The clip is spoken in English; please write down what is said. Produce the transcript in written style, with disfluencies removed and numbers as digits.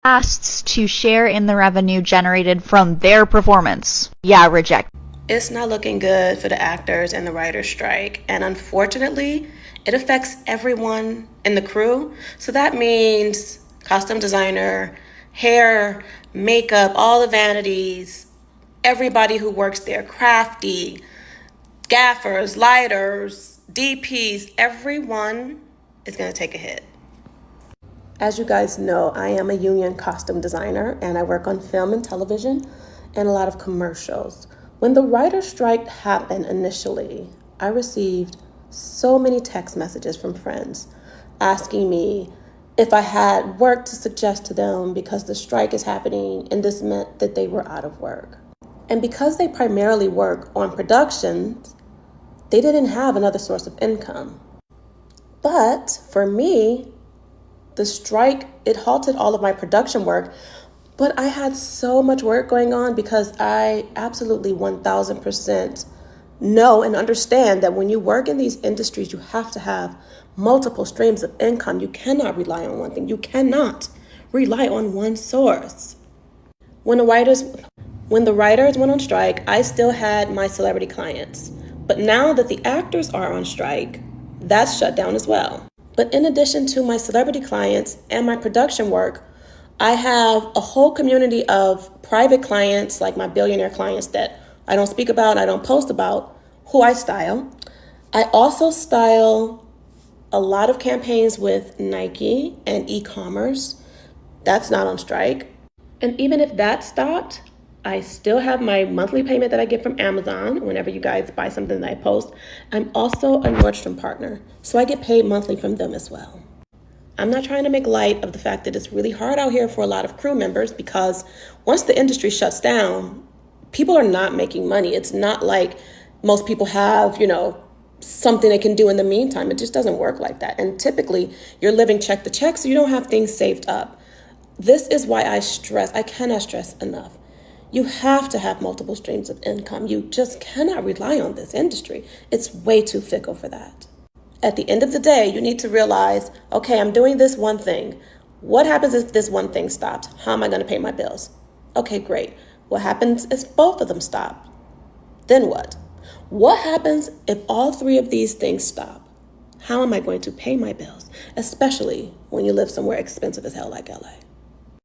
Asked to share in the revenue generated from their performance. Yeah, reject. It's not looking good for the actors and the writers' strike, and unfortunately, it affects everyone in the crew. So that means costume designer, hair, makeup, all the vanities, everybody who works there, crafty, gaffers, lighters, DPs, everyone is going to take a hit. As you guys know, I am a union costume designer and I work on film and television and a lot of commercials. When the writer's strike happened initially, I received so many text messages from friends asking me if I had work to suggest to them because the strike is happening and this meant that they were out of work. And because they primarily work on productions, they didn't have another source of income. But for me, the strike, it halted all of my production work, but I had so much work going on because I absolutely 1000% know and understand that when you work in these industries, you have to have multiple streams of income. You cannot rely on one thing. You cannot rely on one source. When the writers went on strike, I still had my celebrity clients. But now that the actors are on strike, that's shut down as well. But in addition to my celebrity clients and my production work, I have a whole community of private clients, like my billionaire clients that I don't speak about, I don't post about, who I style. I also style a lot of campaigns with Nike and e-commerce. That's not on strike. And even if that stopped, I still have my monthly payment that I get from Amazon whenever you guys buy something that I post. I'm also a Nordstrom partner, so I get paid monthly from them as well. I'm not trying to make light of the fact that it's really hard out here for a lot of crew members because once the industry shuts down, people are not making money. It's not like most people have, something they can do in the meantime. It just doesn't work like that. And typically, you're living check to check, so you don't have things saved up. This is why I cannot stress enough. You have to have multiple streams of income. You just cannot rely on this industry. It's way too fickle for that. At the end of the day, you need to realize, okay, I'm doing this one thing. What happens if this one thing stops? How am I going to pay my bills? Okay, great. What happens if both of them stop? Then what? What happens if all three of these things stop? How am I going to pay my bills? Especially when you live somewhere expensive as hell like LA.